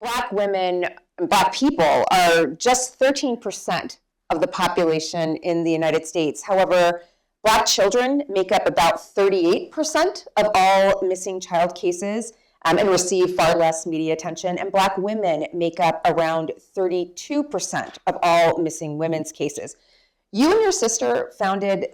Black women, Black people are just 13% of the population in the United States. However, Black children make up about 38% of all missing child cases and receive far less media attention. And Black women make up around 32% of all missing women's cases. You and your sister-in-law, founded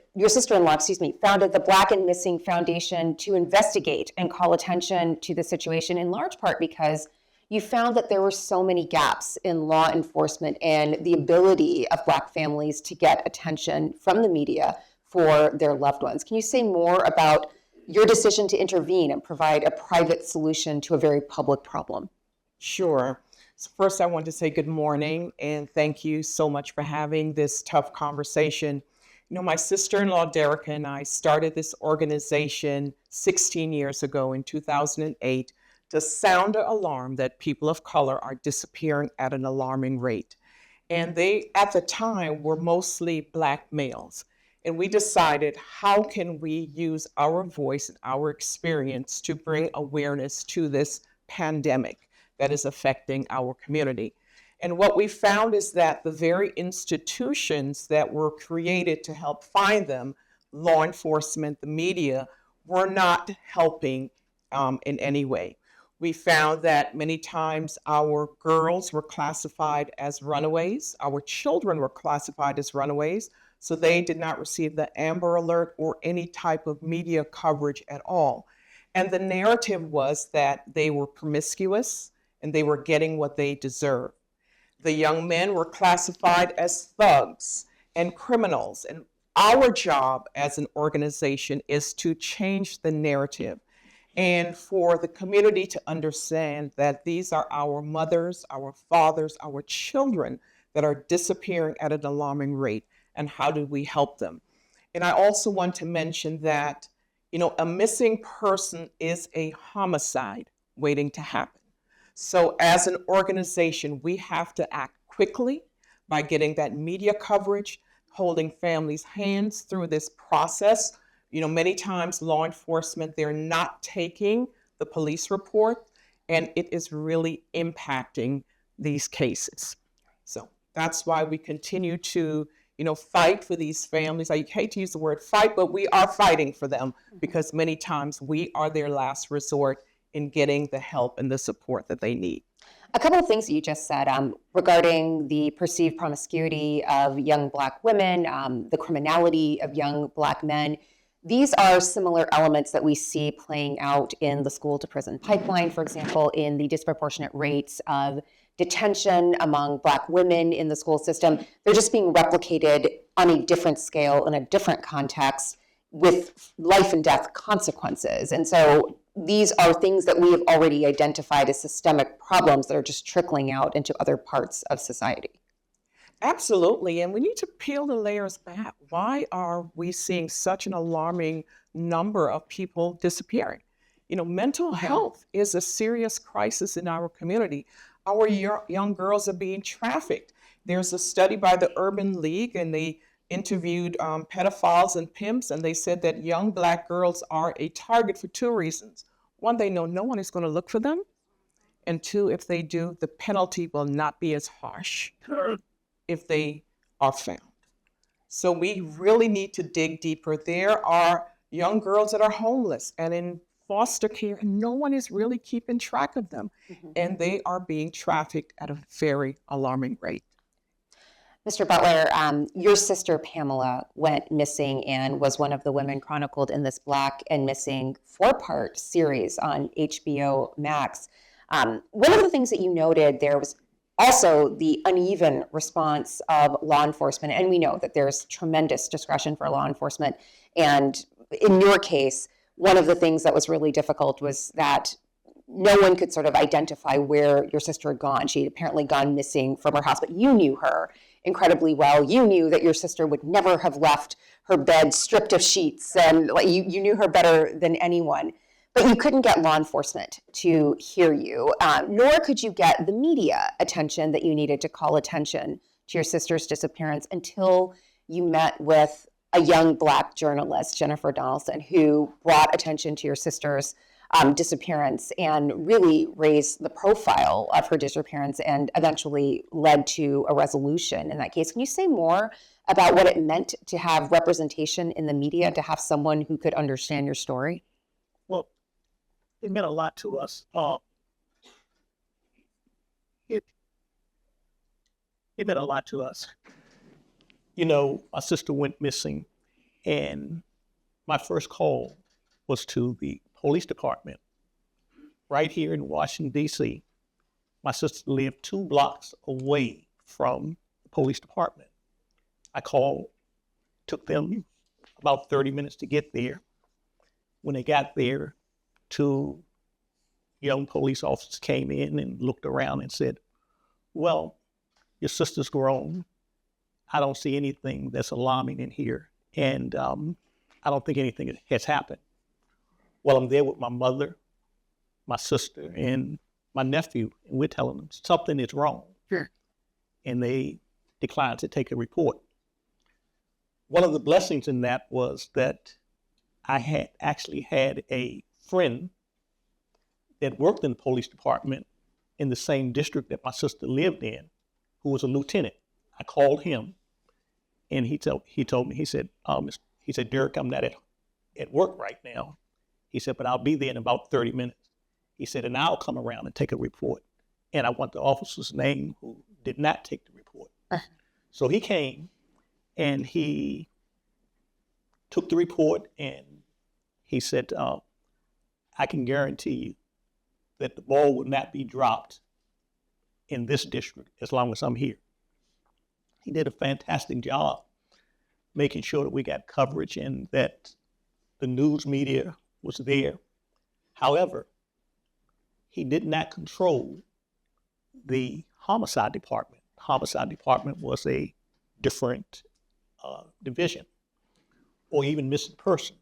the Black and Missing Foundation to investigate and call attention to the situation, in large part because you found that there were so many gaps in law enforcement and the ability of Black families to get attention from the media for their loved ones. Can you say more about your decision to intervene and provide a private solution to a very public problem? Sure. So first, I want to say good morning and thank you so much for having this tough conversation. You know, my sister-in-law, Derrick, and I started this organization 16 years ago in 2008 to sound the alarm that people of color are disappearing at an alarming rate. And they, at the time, were mostly Black males. And we decided, how can we use our voice and our experience to bring awareness to this pandemic that is affecting our community? And what we found is that the very institutions that were created to help find them, law enforcement, the media, were not helping in any way. We found that many times our girls were classified as runaways, our children were classified as runaways, so they did not receive the Amber Alert or any type of media coverage at all. And the narrative was that they were promiscuous and they were getting what they deserved. The young men were classified as thugs and criminals. And our job as an organization is to change the narrative and for the community to understand that these are our mothers, our fathers, our children that are disappearing at an alarming rate. And how do we help them? And I also want to mention that, you know, a missing person is a homicide waiting to happen. So as an organization, we have to act quickly by getting that media coverage, holding families' hands through this process. You know, many times law enforcement, they're not taking the police report, and it is really impacting these cases. So that's why we continue to, you know, fight for these families. I hate to use the word fight, but we are fighting for them because many times we are their last resort in getting the help and the support that they need. A couple of things that you just said regarding the perceived promiscuity of young Black women, the criminality of young Black men. These are similar elements that we see playing out in the school to prison pipeline, for example, in the disproportionate rates of detention among Black women in the school system. They're just being replicated on a different scale in a different context with life and death consequences. And so these are things that we have already identified as systemic problems that are just trickling out into other parts of society. Absolutely, and we need to peel the layers back. Why are we seeing such an alarming number of people disappearing? You know, mental health is a serious crisis in our community. Our young girls are being trafficked. There's a study by the Urban League, and they interviewed pedophiles and pimps, and they said that young Black girls are a target for two reasons. One, they know no one is going to look for them. And two, if they do, the penalty will not be as harsh if they are found. So we really need to dig deeper. There are young girls that are homeless and in foster care, and no one is really keeping track of them. And they are being trafficked at a very alarming rate. Mr. Butler, your sister Pamela went missing and was one of the women chronicled in this Black and Missing 4-part series on HBO Max. One of the things that you noted there was also the uneven response of law enforcement. And we know that there's tremendous discretion for law enforcement. And in your case, one of the things that was really difficult was that no one could sort of identify where your sister had gone. She had apparently gone missing from her house, but you knew her incredibly well. You knew that your sister would never have left her bed stripped of sheets, and you knew her better than anyone. But you couldn't get law enforcement to hear you, nor could you get the media attention that you needed to call attention to your sister's disappearance until you met with a young Black journalist, Jennifer Donaldson, who brought attention to your sister's disappearance and really raised the profile of her disappearance and eventually led to a resolution in that case. Can you say more about what it meant to have representation in the media, to have someone who could understand your story? Well, it meant a lot to us. It meant a lot to us. You know, my sister went missing, and my first call was to the police department right here in Washington, D.C. My sister lived 2 blocks away from the police department. I called, took them about 30 minutes to get there. When they got there, 2 young police officers came in and looked around and said, well, your sister's grown. I don't see anything that's alarming in here. And I don't think anything has happened. Well, I'm there with my mother, my sister, and my nephew, and we're telling them something is wrong. Sure. And they declined to take a report. One of the blessings in that was that I had actually had a friend that worked in the police department in the same district that my sister lived in, who was a lieutenant. I called him, and he told me, he said, Derrick, I'm not at work right now. He said, but I'll be there in about 30 minutes. He said, and I'll come around and take a report. And I want the officer's name who did not take the report. So he came, and he took the report, and he said, I can guarantee you that the ball will not be dropped in this district as long as I'm here. He did a fantastic job making sure that we got coverage and that the news media was there. However, he did not control the homicide department. The homicide department was a different division, or even missing persons.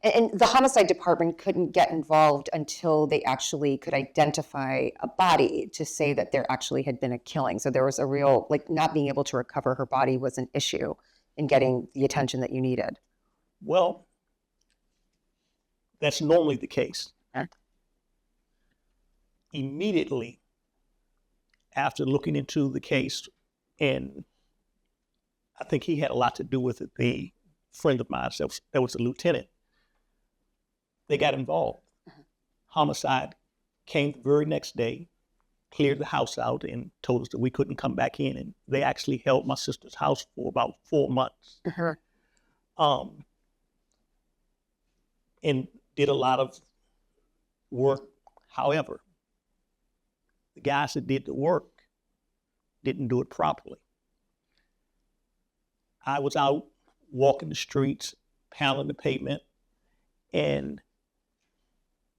And the homicide department couldn't get involved until they actually could identify a body to say that there actually had been a killing. So there was a real, like, not being able to recover her body was an issue in getting the attention that you needed. Well, that's normally the case. Okay. Immediately after looking into the case, and I think he had a lot to do with it, the friend of mine that was a lieutenant, they got involved. Homicide came the very next day, cleared the house out, and told us that we couldn't come back in. And they actually held my sister's house for about 4 months. And did a lot of work. However, the guys that did the work didn't do it properly. I was out walking the streets, pounding the pavement, and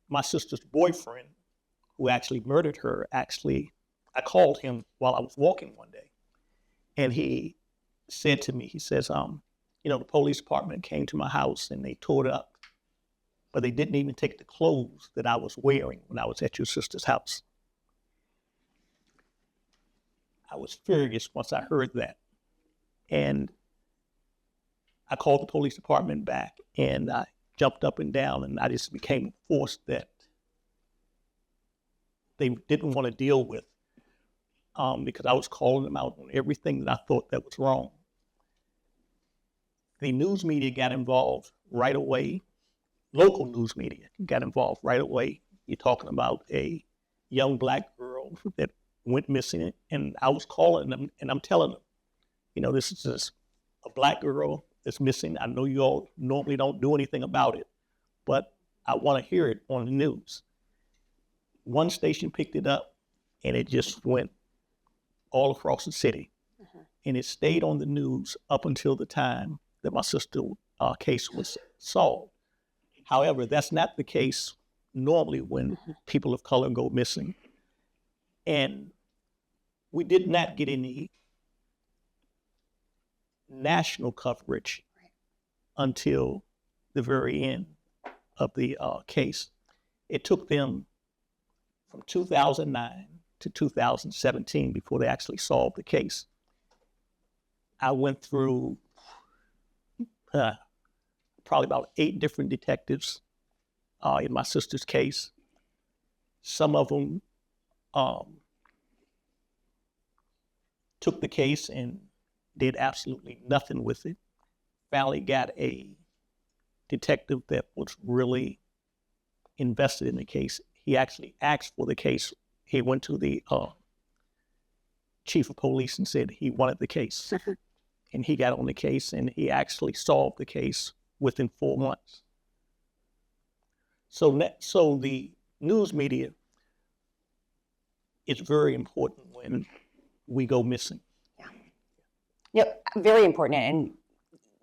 my sister's boyfriend, who actually murdered her, I called him while I was walking one day, and he said to me, he says, the police department came to my house and they tore it up, but they didn't even take the clothes that I was wearing when I was at your sister's house. I was furious once I heard that. And I called the police department back, and I jumped up and down, and I just became a force that they didn't want to deal with, because I was calling them out on everything that I thought that was wrong. The news media got involved right away. Local news media got involved right away. You're talking about a young Black girl that went missing, and I was calling them, and I'm telling them, this is just a Black girl that's missing. I know you all normally don't do anything about it, but I want to hear it on the news. One station picked it up, and it just went all across the city. And it stayed on the news up until the time that my sister's case was solved. However, that's not the case normally when people of color go missing. And we did not get any national coverage until the very end of the case. It took them from 2009 to 2017 before they actually solved the case. I went through probably about 8 different detectives in my sister's case. Some of them took the case and did absolutely nothing with it. Finally got a detective that was really invested in the case. He actually asked for the case. He went to the chief of police and said he wanted the case. And he got on the case, and he actually solved the case within 4 months. So the news media is very important when we go missing. Yep, very important. And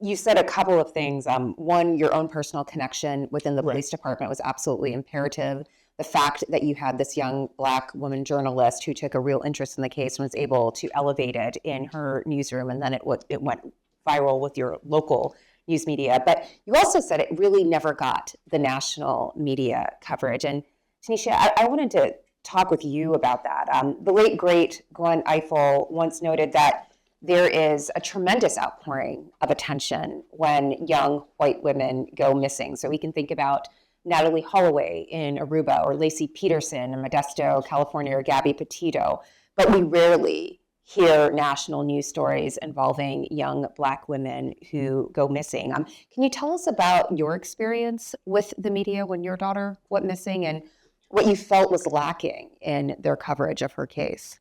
you said a couple of things. One, your own personal connection within the police department was absolutely imperative. The fact that you had this young Black woman journalist who took a real interest in the case and was able to elevate it in her newsroom, and then it went viral with your local news media. But you also said it really never got the national media coverage. And Tanesha, I wanted to talk with you about that. The late, great Gwen Ifill once noted that there is a tremendous outpouring of attention when young white women go missing. So we can think about Natalie Holloway in Aruba, or Lacey Peterson in Modesto, California, or Gabby Petito. But we rarely hear national news stories involving young Black women who go missing. Can you tell us about your experience with the media when your daughter went missing and what you felt was lacking in their coverage of her case?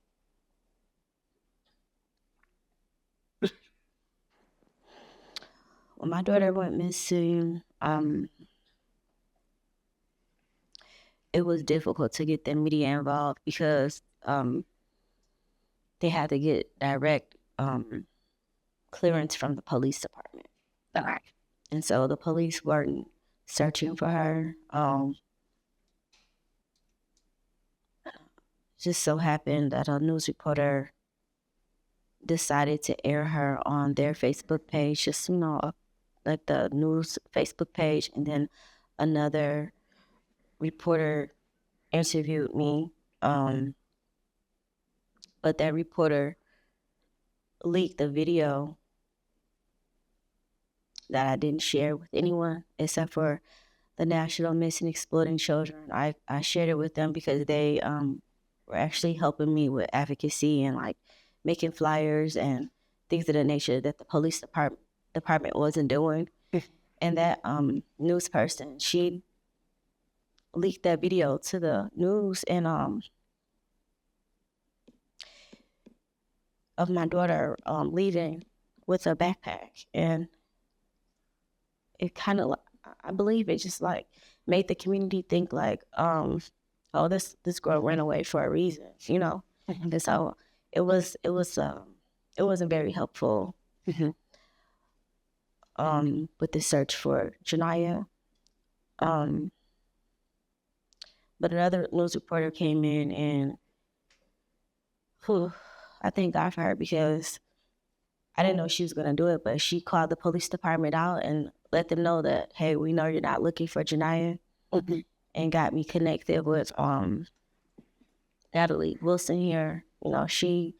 When my daughter went missing, it was difficult to get the media involved because they had to get direct clearance from the police department. And so the police weren't searching for her. Just so happened that a news reporter decided to air her on their Facebook page, just, like the news Facebook page, and then another reporter interviewed me, but that reporter leaked the video that I didn't share with anyone except for the National Missing Exploding Children. I shared it with them because they were actually helping me with advocacy and like making flyers and things of the nature that the police department wasn't doing. And that news person, she leaked that video to the news and of my daughter leaving with a backpack, and it kind of, I believe it just like made the community think like, oh, this girl ran away for a reason, And so it wasn't very helpful with the search for Joniah. But another news reporter came in and I thank God for her because I didn't know she was going to do it, but she called the police department out and let them know that, hey, we know you're not looking for Joniah, and got me connected with Natalie Wilson here. She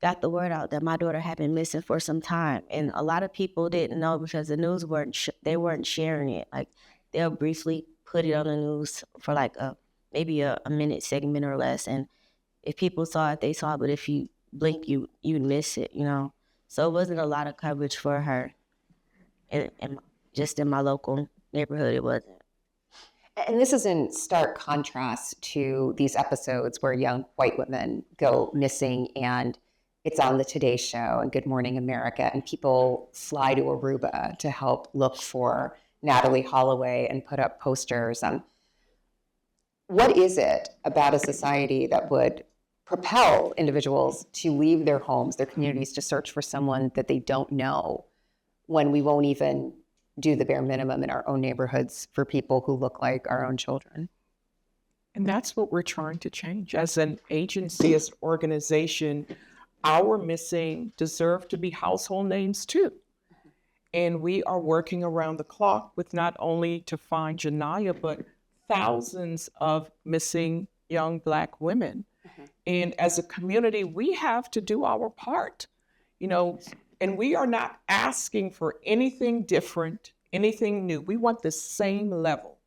got the word out that my daughter had been missing for some time, and a lot of people didn't know because the news they weren't sharing it. Like they'll briefly put it on the news for like maybe a minute segment or less, and if people saw it, they saw it. But if you blink, you'd miss it. So it wasn't a lot of coverage for her, and just in my local neighborhood, it wasn't. And this is in stark contrast to these episodes where young white women go missing and it's on the Today Show and Good Morning America, and people fly to Aruba to help look for Natalie Holloway and put up posters. What is it about a society that would propel individuals to leave their homes, their communities, to search for someone that they don't know, when we won't even do the bare minimum in our own neighborhoods for people who look like our own children? And that's what we're trying to change. As an agency, as an organization, our missing deserve to be household names too. And we are working around the clock with not only to find Joniah, but thousands of missing young Black women. And as a community, we have to do our part, and we are not asking for anything different, anything new. We want the same level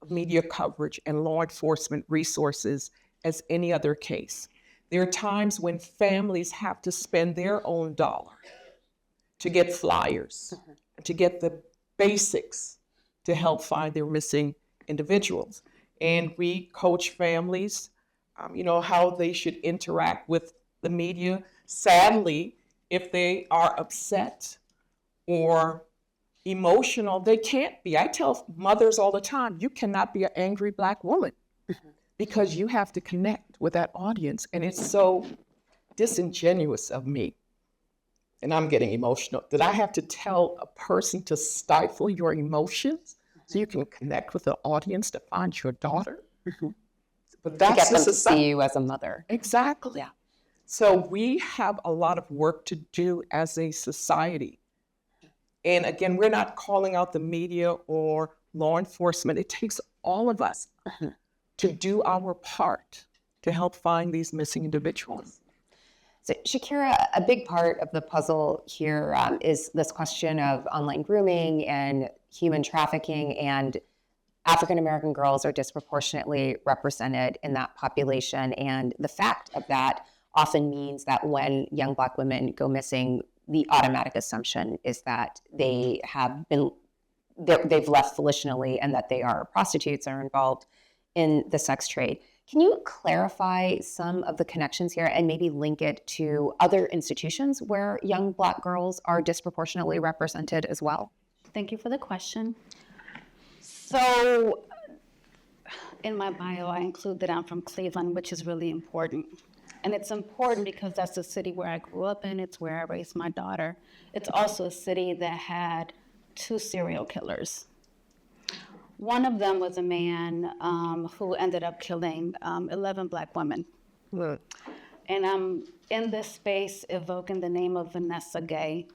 of media coverage and law enforcement resources as any other case. There are times when families have to spend their own dollar to get flyers, to get the basics to help find their missing individuals. And we coach families, how they should interact with the media. Sadly, if they are upset or emotional, they can't be. I tell mothers all the time, you cannot be an angry Black woman because you have to connect with that audience. And it's so disingenuous of me, and I'm getting emotional, that I have to tell a person to stifle your emotions so you can connect with the audience to find your daughter. But To that's get the them to society. see you as a mother. Exactly. Yeah. So we have a lot of work to do as a society. And again, we're not calling out the media or law enforcement. It takes all of us to do our part to help find these missing individuals. So, Shakyra, a big part of the puzzle here is this question of online grooming and human trafficking, and African American girls are disproportionately represented in that population. And the fact of that often means that when young Black women go missing, the automatic assumption is that they've left volitionally and that they are prostitutes or involved in the sex trade. Can you clarify some of the connections here and maybe link it to other institutions where young Black girls are disproportionately represented as well? Thank you for the question. So in my bio, I include that I'm from Cleveland, which is really important. And it's important because that's the city where I grew up in. It's where I raised my daughter. It's also a city that had 2 serial killers. One of them was a man who ended up killing 11 Black women. Look. And I'm in this space evoking the name of Vanessa Gay.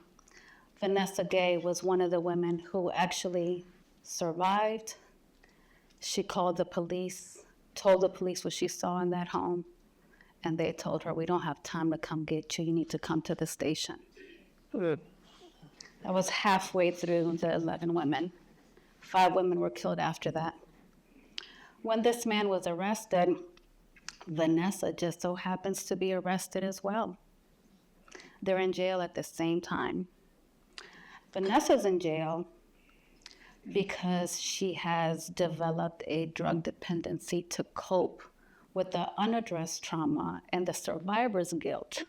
Vanessa Gay was one of the women who actually survived. She called the police, told the police what she saw in that home. And they told her, we don't have time to come get you. You need to come to the station. Good. That was halfway through the 11 women. 5 women were killed after that. When this man was arrested, Vanessa just so happens to be arrested as well. They're in jail at the same time. Vanessa's in jail because she has developed a drug dependency to cope with the unaddressed trauma and the survivor's guilt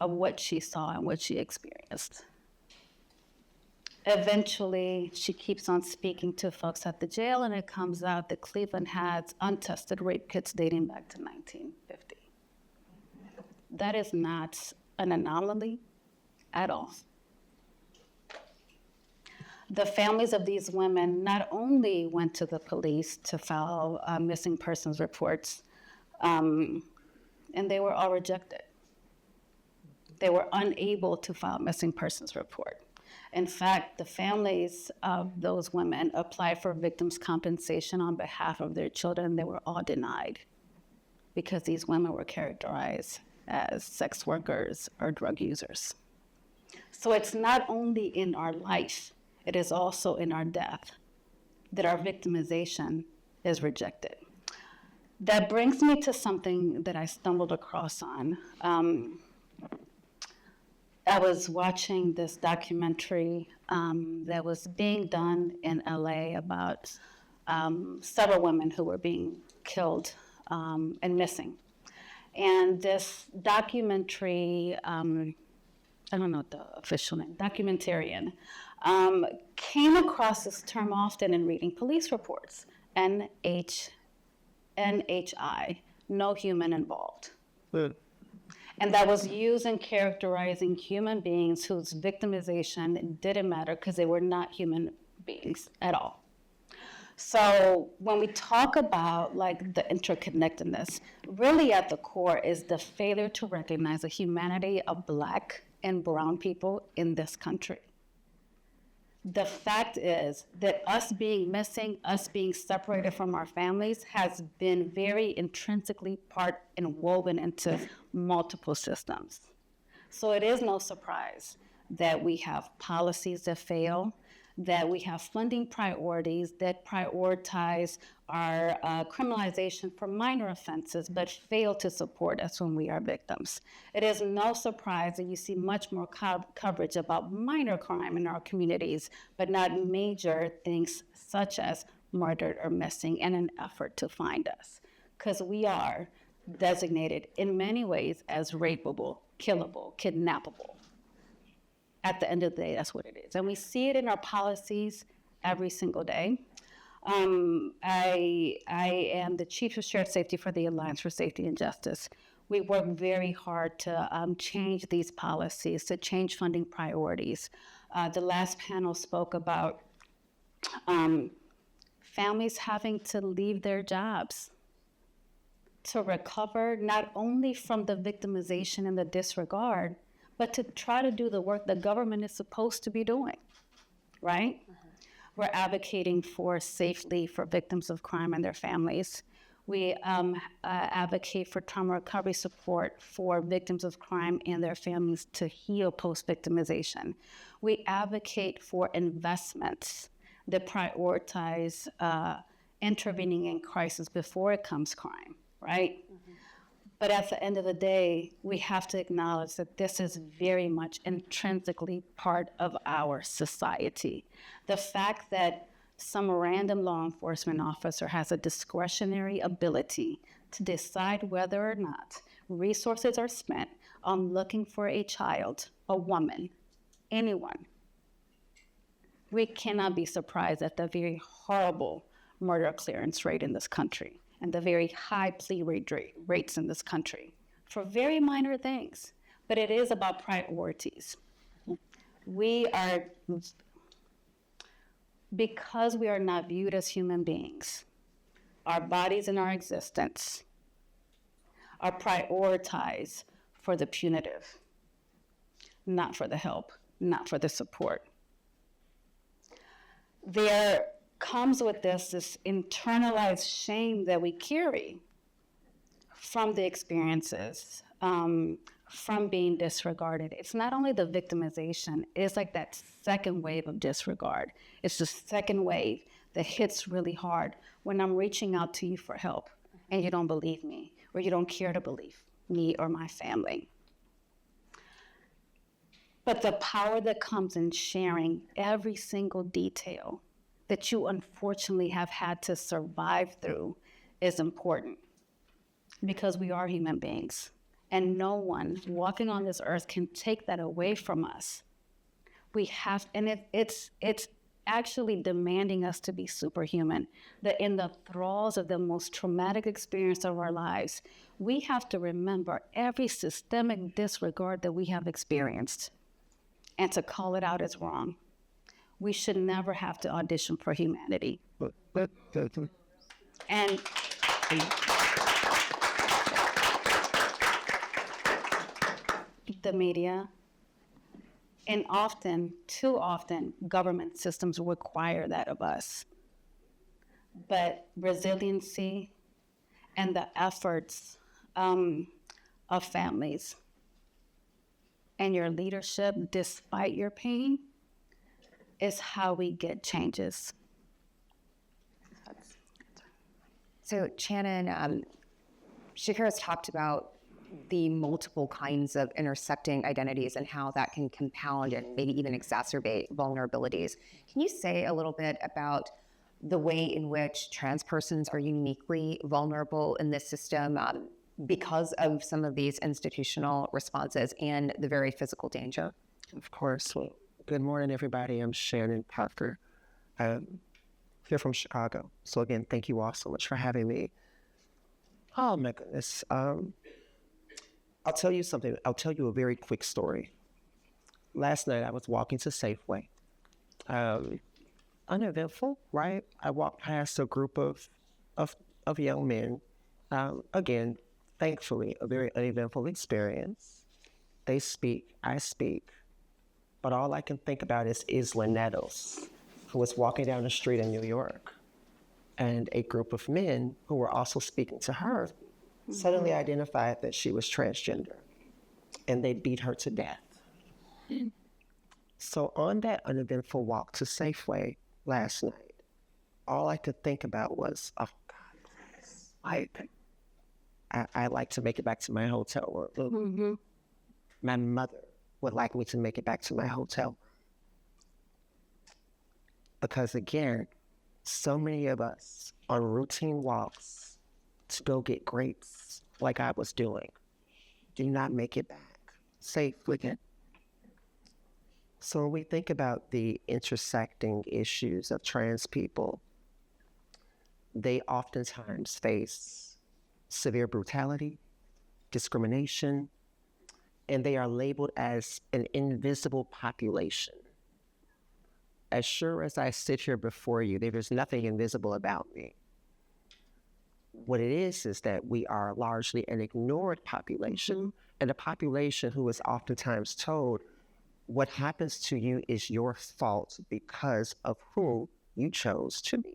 of what she saw and what she experienced. Eventually, she keeps on speaking to folks at the jail, and it comes out that Cleveland has untested rape kits dating back to 1950. That is not an anomaly at all. The families of these women not only went to the police to file missing persons reports, and they were all rejected. They were unable to file a missing persons report. In fact, the families of those women applied for victims' compensation on behalf of their children. They were all denied because these women were characterized as sex workers or drug users. So it's not only in our life, it is also in our death that our victimization is rejected. That brings me to something that I stumbled across on. I was watching this documentary that was being done in LA about several women who were being killed and missing. And this documentary, I don't know what the official name, documentarian, came across this term often in reading police reports, NHI, no human involved. Good. And that was used in characterizing human beings whose victimization didn't matter because they were not human beings at all. So when we talk about like the interconnectedness, really at the core is the failure to recognize the humanity of Black and brown people in this country. The fact is that us being missing, us being separated from our families has been very intrinsically part and woven into multiple systems. So it is no surprise that we have policies that fail, that we have funding priorities that prioritize our criminalization for minor offenses, but fail to support us when we are victims. It is no surprise that you see much more coverage about minor crime in our communities, but not major things such as murdered or missing in an effort to find us. Because we are designated in many ways as rapeable, killable, kidnappable. At the end of the day, that's what it is. And we see it in our policies every single day. I am the Chief of Shared Safety for the Alliance for Safety and Justice. We work very hard to change these policies, to change funding priorities. The last panel spoke about families having to leave their jobs to recover not only from the victimization and the disregard, but to try to do the work the government is supposed to be doing, right? We're advocating for safe leave for victims of crime and their families. We advocate for trauma recovery support for victims of crime and their families to heal post-victimization. We advocate for investments that prioritize intervening in crisis before it comes crime, right? But at the end of the day, we have to acknowledge that this is very much intrinsically part of our society. The fact that some random law enforcement officer has a discretionary ability to decide whether or not resources are spent on looking for a child, a woman, anyone, we cannot be surprised at the very horrible murder clearance rate in this country and the very high plea rates in this country for very minor things. But it is about priorities. Because we are not viewed as human beings, our bodies and our existence are prioritized for the punitive, not for the help, not for the support. There comes with this internalized shame that we carry from the experiences, from being disregarded. It's not only the victimization, it's like that second wave of disregard. It's the second wave that hits really hard when I'm reaching out to you for help and you don't believe me, or you don't care to believe me or my family. But the power that comes in sharing every single detail that you unfortunately have had to survive through is important, because we are human beings and no one walking on this earth can take that away from us. We have, and it's actually demanding us to be superhuman, that in the thralls of the most traumatic experience of our lives, we have to remember every systemic disregard that we have experienced and to call it out as wrong. We should never have to audition for humanity. And the media, and often, too often, government systems require that of us. But resiliency and the efforts of families and your leadership, despite your pain, is how we get changes. So, Channyn, Shakyra's talked about the multiple kinds of intersecting identities and how that can compound and maybe even exacerbate vulnerabilities. Can you say a little bit about the way in which trans persons are uniquely vulnerable in this system because of some of these institutional responses and the very physical danger? Of course. Well, good morning, everybody. I'm Channyn Parker. I'm here from Chicago. So again, thank you all so much for having me. Oh my goodness. I'll tell you something. I'll tell you a very quick story. Last night I was walking to Safeway. Uneventful, right? I walked past a group of young men. Again, thankfully, a very uneventful experience. They speak, I speak. But all I can think about is Isla Nettles, who was walking down the street in New York. And a group of men who were also speaking to her suddenly identified that she was transgender. And they beat her to death. So on that uneventful walk to Safeway last night, all I could think about was, oh God, please. I like to make it back to my hotel room. Mm-hmm. My mother would like me to make it back to my hotel room. Because again, so many of us on routine walks to go get grapes, like I was doing, do not make it back safely. So when we think about the intersecting issues of trans people, they oftentimes face severe brutality, discrimination, and they are labeled as an invisible population. As sure as I sit here before you, there is nothing invisible about me. What it is that we are largely an ignored population, and a population who is oftentimes told, what happens to you is your fault because of who you chose to be.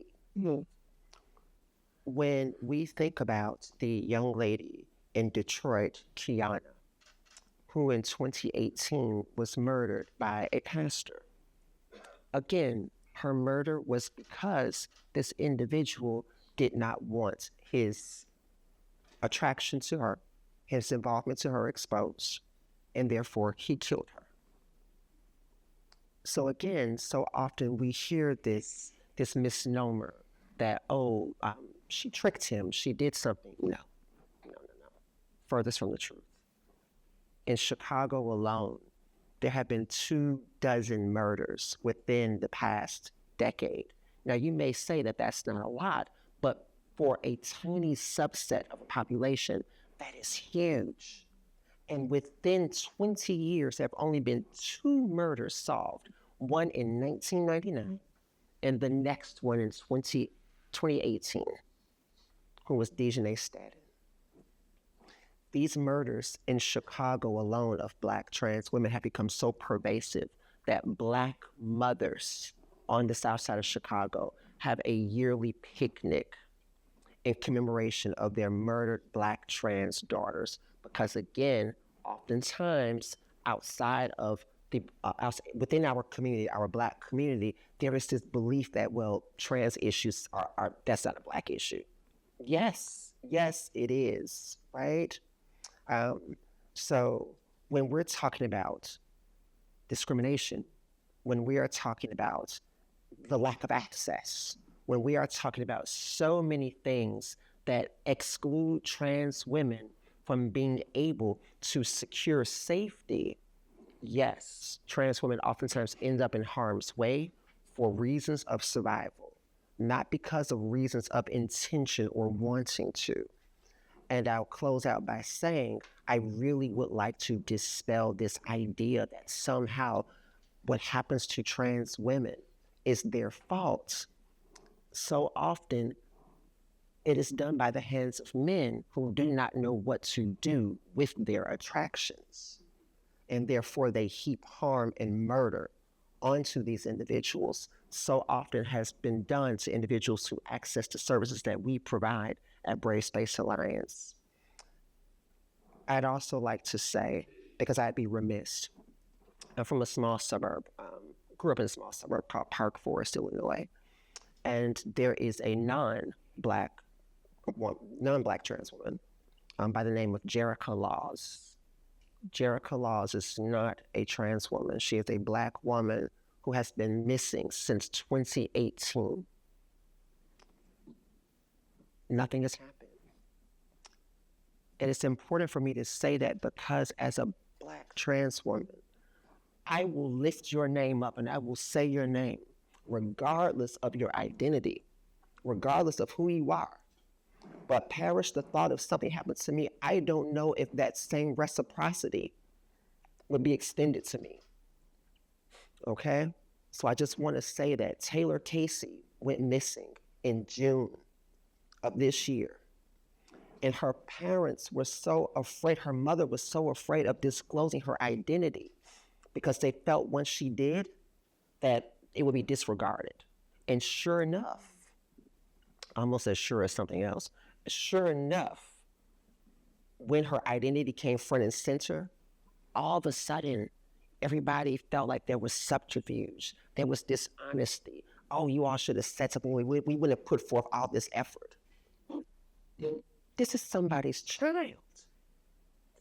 When we think about the young lady in Detroit, Kiana, who in 2018 was murdered by a pastor, again, her murder was because this individual did not want his attraction to her, his involvement to her exposed, and therefore he killed her. So again, so often we hear this misnomer that, she tricked him, she did something. No. Furthest from the truth. In Chicago alone, there have been 24 murders within the past decade. Now, you may say that that's not a lot, but for a tiny subset of a population, that is huge. And within 20 years, there have only been 2 murders solved, one in 1999 and the next one in 2018, who was Dejanay Staten. These murders in Chicago alone of Black trans women have become so pervasive that Black mothers on the south side of Chicago have a yearly picnic in commemoration of their murdered Black trans daughters. Because again, oftentimes outside of within our community, our Black community, there is this belief that, well, trans issues are that's not a Black issue. Yes, it is, right? So when we're talking about discrimination, when we are talking about the lack of access, when we are talking about so many things that exclude trans women from being able to secure safety, yes, trans women oftentimes end up in harm's way for reasons of survival, not because of reasons of intention or wanting to. And I'll close out by saying, I really would like to dispel this idea that somehow what happens to trans women is their fault. So often, it is done by the hands of men who do not know what to do with their attractions. And therefore, they heap harm and murder onto these individuals. So often has been done to individuals who access the services that we provide at Brave Space Alliance. I'd also like to say, because I'd be remiss, I'm from a small suburb, grew up in a small suburb called Park Forest, Illinois, and there is a non-black trans woman by the name of Jerica Laws. Jerica Laws is not a trans woman. She is a Black woman who has been missing since 2018. Nothing has happened. And it's important for me to say that because as a Black trans woman, I will lift your name up and I will say your name, regardless of your identity, regardless of who you are. But perish the thought of something happened to me, I don't know if that same reciprocity would be extended to me. Okay? So I just want to say that Taylor Casey went missing in June of this year. And her parents were so afraid, her mother was so afraid of disclosing her identity because they felt once she did that it would be disregarded. And sure enough, I almost said sure as something else, sure enough, when her identity came front and center, all of a sudden, Everybody felt like there was subterfuge, there was dishonesty. Oh, you all should have said something. We wouldn't have put forth all this effort. This is somebody's child.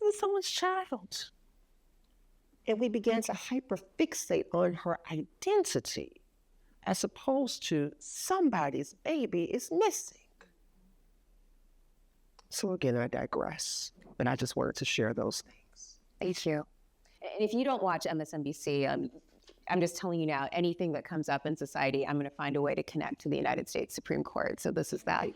This is someone's child. And we began to hyperfixate on her identity as opposed to somebody's baby is missing. So again, I digress, but I just wanted to share those things. Thank you. And if you don't watch MSNBC, I'm just telling you now, anything that comes up in society, I'm going to find a way to connect to the United States Supreme Court. So this is that.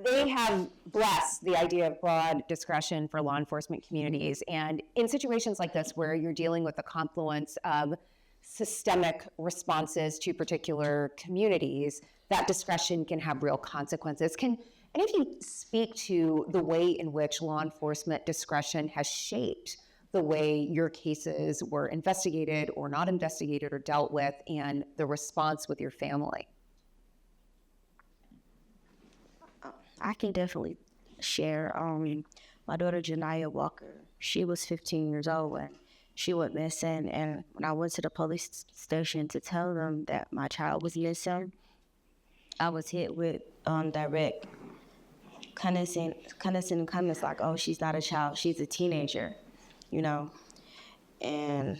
They have blessed the idea of broad discretion for law enforcement communities. And in situations like this, where you're dealing with a confluence of systemic responses to particular communities, that discretion can have real consequences. Can any of you speak to the way in which law enforcement discretion has shaped the way your cases were investigated or not investigated or dealt with, and the response with your family? I can definitely share. My daughter Joniah Walker, she was 15 years old when she went missing, and when I went to the police station to tell them that my child was missing, I was hit with direct condescending comments like, "Oh, she's not a child, she's a teenager," you know, and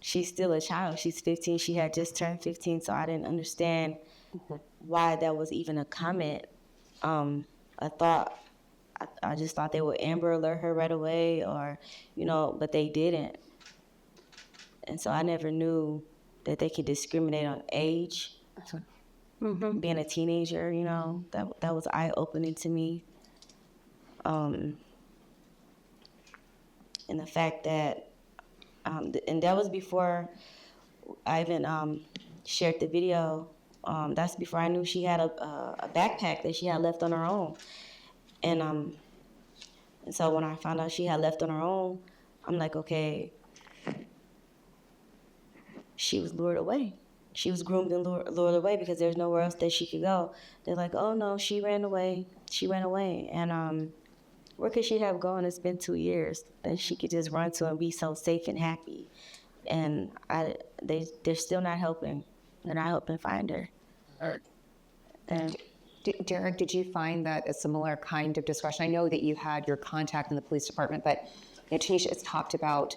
she's still a child. She's 15. She had just turned 15, so I didn't understand why that was even a comment. I just thought they would Amber Alert her right away, or, but they didn't. And so I never knew that they could discriminate on age. Being a teenager, that was eye-opening to me. And the fact that, and that was before I even shared the video. That's before I knew she had a backpack that she had left on her own. And so when I found out she had left on her own, I'm like, okay, she was lured away. She was groomed and lured away because there's nowhere else that she could go. They're like, oh no, she ran away. She ran away. And where could she have gone? It's been 2 years that she could just run to and be so safe and happy. And they're still not helping. They're not helping find her. And Derrick, did you find that a similar kind of discretion? I know that you had your contact in the police department, but Tanesha has talked about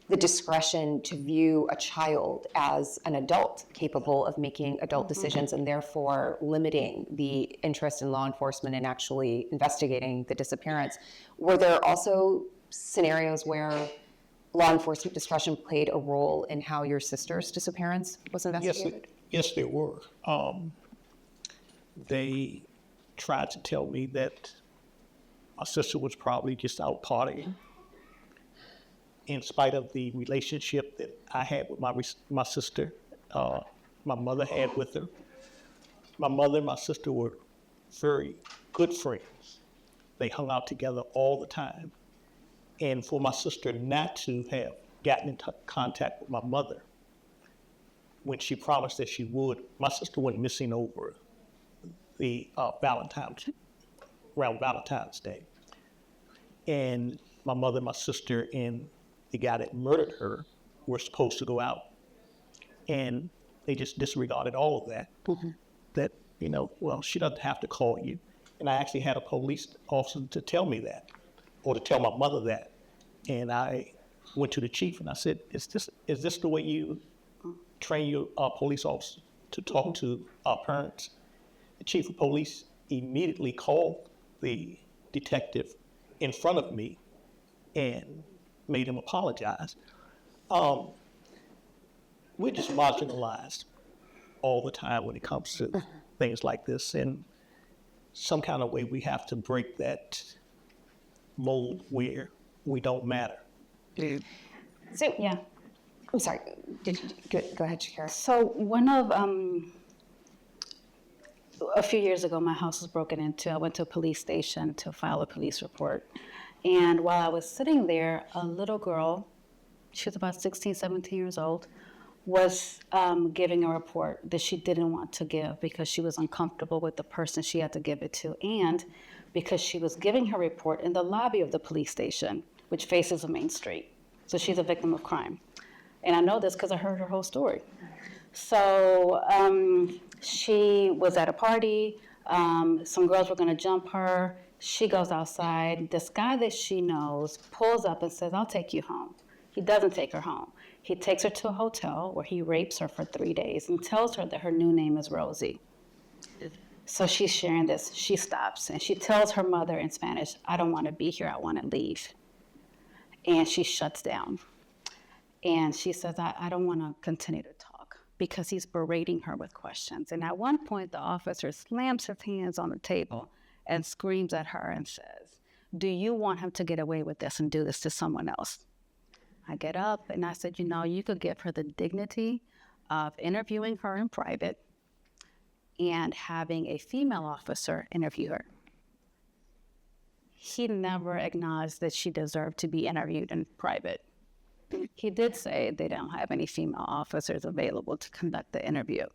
the discretion to view a child as an adult capable of making adult decisions, and therefore limiting the interest in law enforcement and actually investigating the disappearance. Were there also scenarios where law enforcement discretion played a role in how your sister's disappearance was investigated? Yes, there were. They tried to tell me that my sister was probably just out partying, in spite of the relationship that I had with my sister, my mother had with her. My mother and my sister were very good friends. They hung out together all the time. And for my sister not to have gotten in contact with my mother when she promised that she would, my sister went missing over the around Valentine's Day. And my mother, my sister, and the guy that murdered her were supposed to go out. And they just disregarded all of that. That, well, she doesn't have to call you. And I actually had a police officer to tell me that, or to tell my mother that. And I went to the chief and I said, is this the way you train your police officer to talk to our parents? The chief of police immediately called the detective in front of me and made him apologize. We're just marginalized all the time when it comes to things like this. And some kind of way we have to break that mold where we don't matter. So, yeah. I'm sorry. Go ahead, Shakyra. So one of, a few years ago, my house was broken into. I went to a police station to file a police report. And while I was sitting there, a little girl, she was about 16, 17 years old, was giving a report that she didn't want to give because she was uncomfortable with the person she had to give it to, and because she was giving her report in the lobby of the police station which faces the main street. So she's a victim of crime. And I know this because I heard her whole story. So she was at a party. Some girls were going to jump her. She goes outside. This guy that she knows pulls up and says, I'll take you home. He doesn't take her home. He takes her to a hotel where he rapes her for 3 days and tells her that her new name is Rosie. So she's sharing this. She stops and she tells her mother in Spanish, I don't want to be here. I want to leave. And she shuts down. And she says, I don't want to continue to talk because he's berating her with questions. And at one point, the officer slams his hands on the table and screams at her and says, do you want him to get away with this and do this to someone else? I get up and I said, you could give her the dignity of interviewing her in private and having a female officer interview her. He never acknowledged that she deserved to be interviewed in private. He did say they don't have any female officers available to conduct the interview.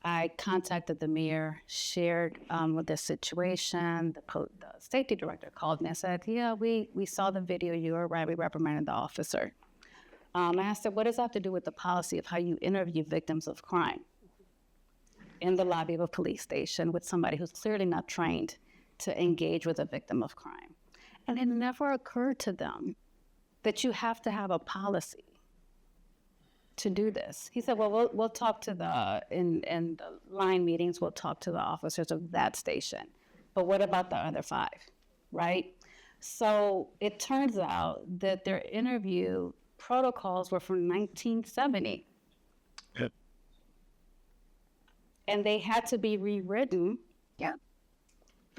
I contacted the mayor, shared with the situation. The safety director called me and said, yeah, we saw the video. You were right. We reprimanded the officer. I said, what does that have to do with the policy of how you interview victims of crime in the lobby of a police station with somebody who's clearly not trained to engage with a victim of crime? And it never occurred to them that you have to have a policy to do this. He said, well, we'll talk to in the line meetings, we'll talk to the officers of that station. But what about the other 5, right? So it turns out that their interview protocols were from 1970. Yep. And they had to be rewritten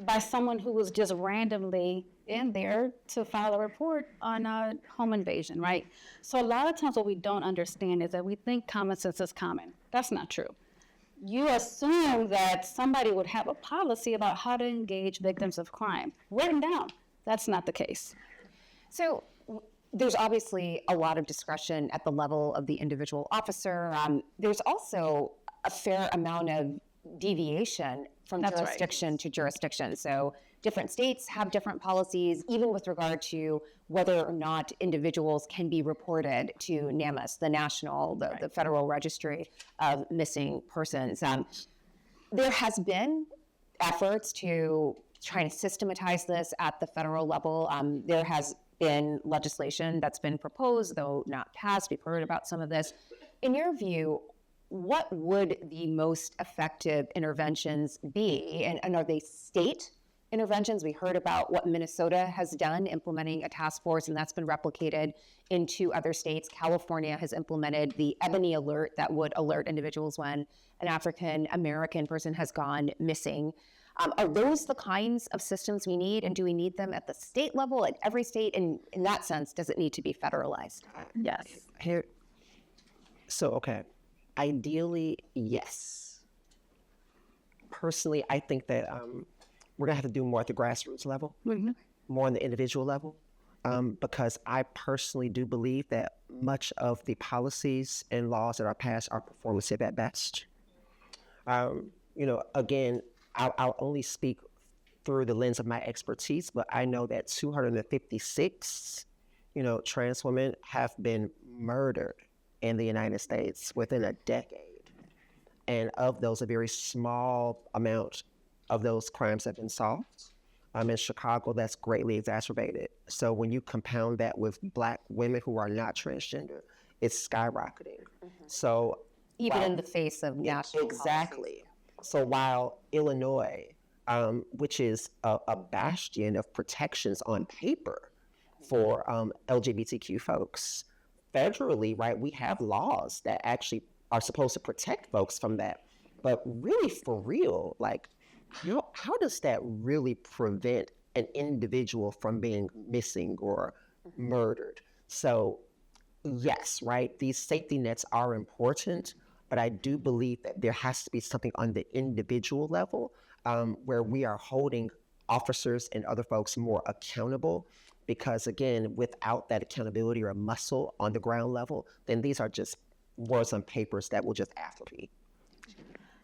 by someone who was just randomly in there to file a report on a home invasion, right? So a lot of times what we don't understand is that we think common sense is common. That's not true. You assume that somebody would have a policy about how to engage victims of crime written down. That's not the case. So there's obviously a lot of discretion at the level of the individual officer. There's also a fair amount of deviation from That's jurisdiction to jurisdiction. So different states have different policies, even with regard to whether or not individuals can be reported to NAMUS, the National, the Federal Registry of Missing Persons. There has been efforts to try to systematize this at the federal level. There has been legislation that's been proposed, though not passed. We've heard about some of this. In your view, what would the most effective interventions be? And are they state interventions? We heard about what Minnesota has done, implementing a task force, and that's been replicated in 2 other states. California has implemented the Ebony Alert that would alert individuals when an African American person has gone missing. Are those the kinds of systems we need, and do we need them at the state level, at every state? And in that sense, does it need to be federalized? Yes. Okay. Ideally, yes. Personally, I think that we're going to have to do more at the grassroots level, more on the individual level, because I personally do believe that much of the policies and laws that are passed are performative at best. Again, I'll only speak through the lens of my expertise, but I know that 256, trans women have been murdered in the United States within a decade. And of those, a very small amount of those crimes have been solved. In Chicago, that's greatly exacerbated. So when you compound that with Black women who are not transgender, it's skyrocketing. So Even in the face of national exactly. policies. So while Illinois, which is a bastion of protections on paper for LGBTQ folks, federally, right, we have laws that actually are supposed to protect folks from that. But really, for real, like, how does that really prevent an individual from being missing or murdered? So, yes, right, these safety nets are important, but I do believe that there has to be something on the individual level where we are holding officers and other folks more accountable. Because again, without that accountability or muscle on the ground level, then these are just words on papers that will just atrophy.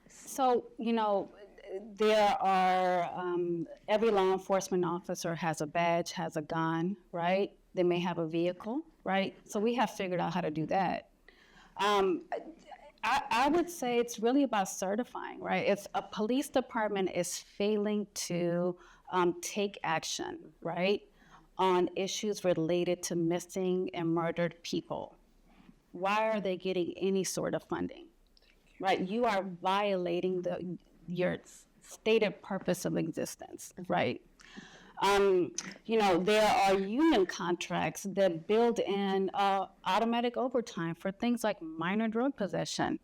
So, there are, every law enforcement officer has a badge, has a gun, right? They may have a vehicle, right? So we have figured out how to do that. I would say it's really about certifying, right? If a police department is failing to take action, right, on issues related to missing and murdered people, why are they getting any sort of funding, right? You are violating your stated purpose of existence, right? There are union contracts that build in automatic overtime for things like minor drug possession.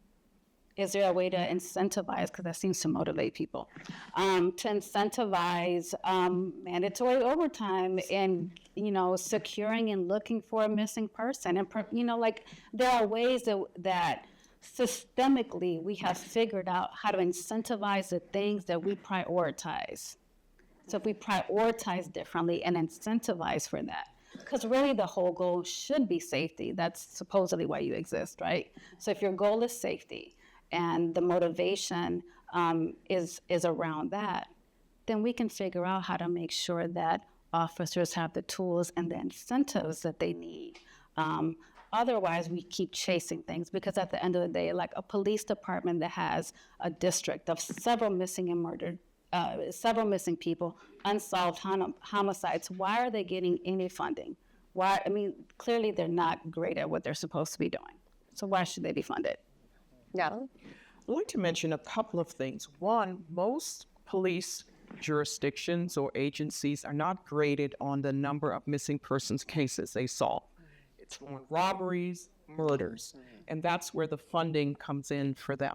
Is there a way to incentivize, because that seems to motivate people, to incentivize mandatory overtime and, securing and looking for a missing person? And, there are ways that systemically we have figured out how to incentivize the things that we prioritize. So if we prioritize differently and incentivize for that, because really the whole goal should be safety. That's supposedly why you exist, right? So if your goal is safety and the motivation is around that, then we can figure out how to make sure that officers have the tools and the incentives that they need. Otherwise, we keep chasing things, because at the end of the day, like a police department that has a district of several missing and murdered, several missing people, unsolved homicides, why are they getting any funding? Why? I mean, clearly they're not great at what they're supposed to be doing. So why should they be funded? Natalie? I'd like to mention a couple of things. One, most police jurisdictions or agencies are not graded on the number of missing persons cases they solve. It's on robberies, murders, and that's where the funding comes in for them.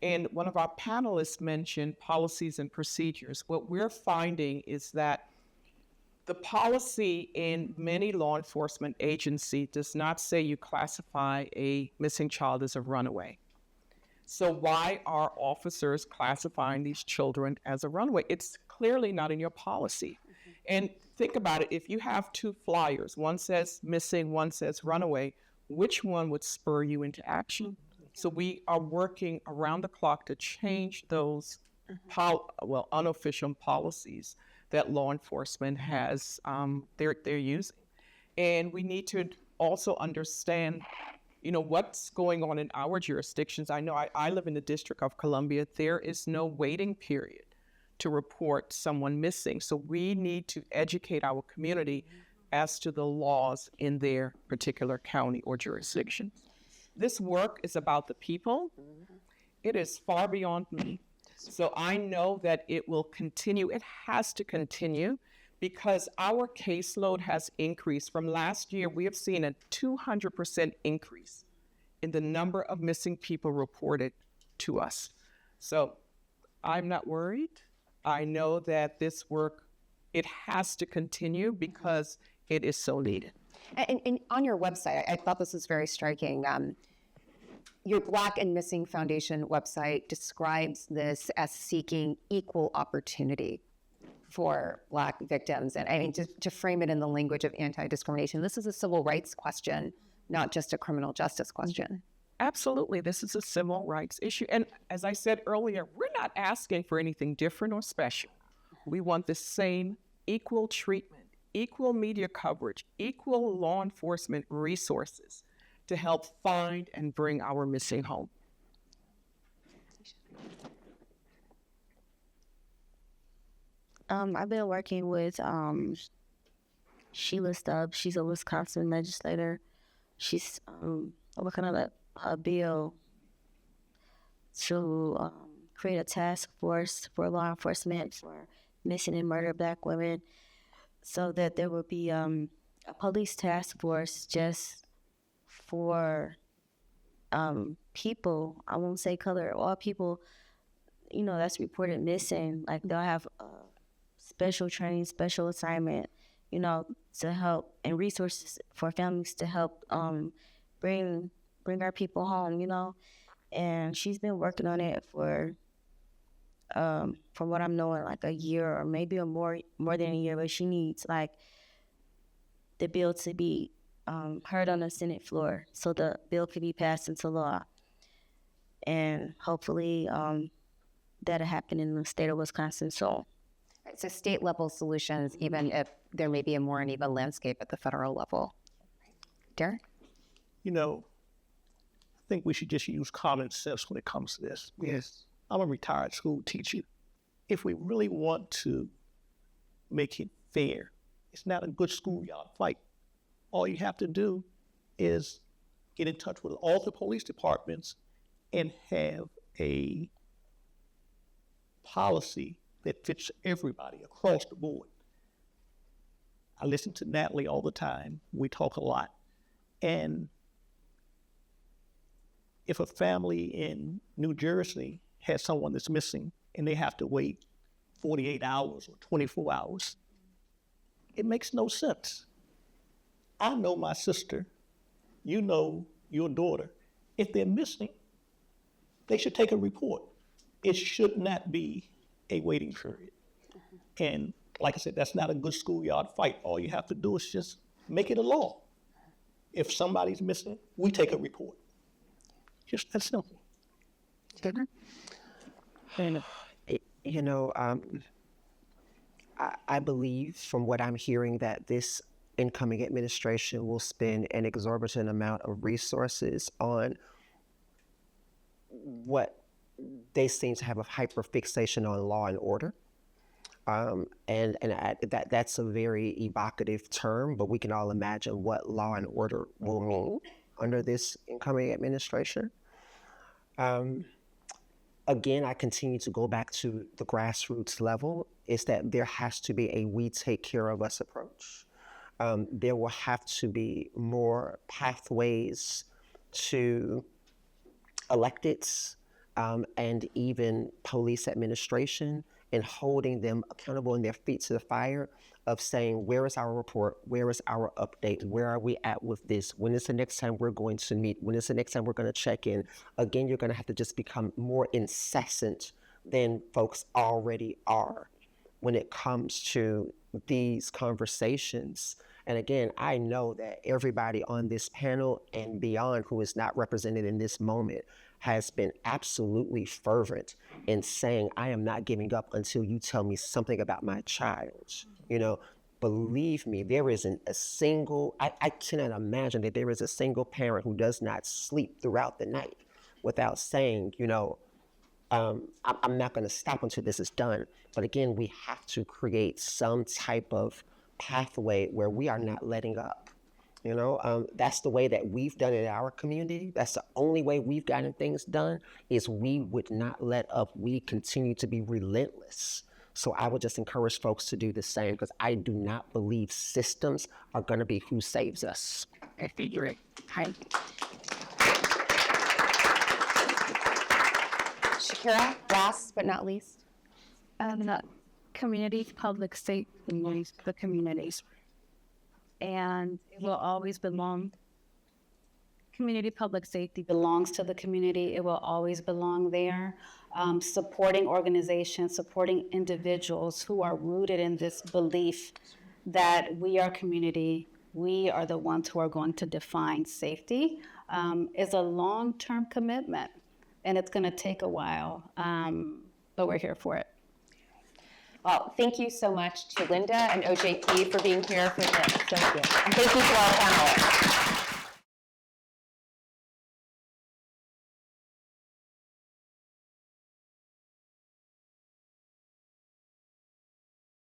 And one of our panelists mentioned policies and procedures. What we're finding is that the policy in many law enforcement agencies does not say you classify a missing child as a runaway. So why are officers classifying these children as a runaway? It's clearly not in your policy. And think about it, if you have two flyers, one says missing, one says runaway, which one would spur you into action? So we are working around the clock to change those unofficial policies that law enforcement has, they're using. And we need to also understand, what's going on in our jurisdictions. I know I live in the District of Columbia. There is no waiting period to report someone missing. So we need to educate our community as to the laws in their particular county or jurisdiction. This work is about the people. It is far beyond me. So I know that it will continue. It has to continue, because our caseload has increased. From last year, we have seen a 200% increase in the number of missing people reported to us. So I'm not worried. I know that this work, it has to continue because it is so needed. And on your website, I thought this was very striking. Your Black and Missing Foundation website describes this as seeking equal opportunity for Black victims. And I mean, to frame it in the language of anti-discrimination, this is a civil rights question, not just a criminal justice question. Absolutely. This is a civil rights issue. And as I said earlier, we're not asking for anything different or special. We want the same equal treatment, equal media coverage, equal law enforcement resources to help find and bring our missing home. I've been working with Sheila Stubbs. She's a Wisconsin legislator. She's working on a bill to create a task force for law enforcement for missing and murdered Black women, so that there will be a police task force just for people, I won't say color, all people, that's reported missing. Like, they'll have special training, special assignment, to help, and resources for families to help bring our people home, and she's been working on it for from what I'm knowing, like a year or maybe more than a year, but she needs like the bill to be heard on the Senate floor so the bill can be passed into law, and hopefully that happen in the state of Wisconsin. So So state level solutions, even if there may be a more uneven landscape at the federal level. Derrick? You know, I think we should just use common sense when it comes to this. Yes. I'm a retired school teacher. If we really want to make it fair, it's not a good schoolyard fight. All you have to do is get in touch with all the police departments and have a policy that fits everybody across the board. I listen to Natalie all the time. We talk a lot. And if a family in New Jersey has someone that's missing and they have to wait 48 hours or 24 hours, it makes no sense. I know my sister, you know your daughter. If they're missing, they should take a report. It should not be a waiting period. And like I said, that's not a good schoolyard fight. All you have to do is just make it a law. If somebody's missing, we take a report. Just that simple. You know, I believe from what I'm hearing that this incoming administration will spend an exorbitant amount of resources on what they seem to have a hyperfixation on law and order. That's a very evocative term, but we can all imagine what law and order will mean under this incoming administration. Again, I continue to go back to the grassroots level, is that there has to be a we take care of us approach. There will have to be more pathways to electeds and even police administration, and holding them accountable and their feet to the fire of saying, where is our report? Where is our update? Where are we at with this? When is the next time we're going to meet? When is the next time we're going to check in? Again, you're going to have to just become more incessant than folks already are when it comes to these conversations. And again, I know that everybody on this panel and beyond who is not represented in this moment has been absolutely fervent in saying, I am not giving up until you tell me something about my child. You know, believe me, there isn't a single, I cannot imagine that there is a single parent who does not sleep throughout the night without saying, you know, I'm not going to stop until this is done. But again, we have to create some type of pathway where we are not letting up. You know, that's the way that we've done it in our community. That's the only way we've gotten things done, is we would not let up. We continue to be relentless. So I would just encourage folks to do the same, because I do not believe systems are going to be who saves us. Shakyra, last but not least. The communities, public safety, the communities. And it will always belong. Community public safety belongs to the community. It will always belong there. Supporting organizations, supporting individuals who are rooted in this belief that we are community, we are the ones who are going to define safety, is a long-term commitment. And it's going to take a while, but we're here for it. Well, thank you so much to Linda and OJP for being here for this. Thank you. And thank you to our panelists.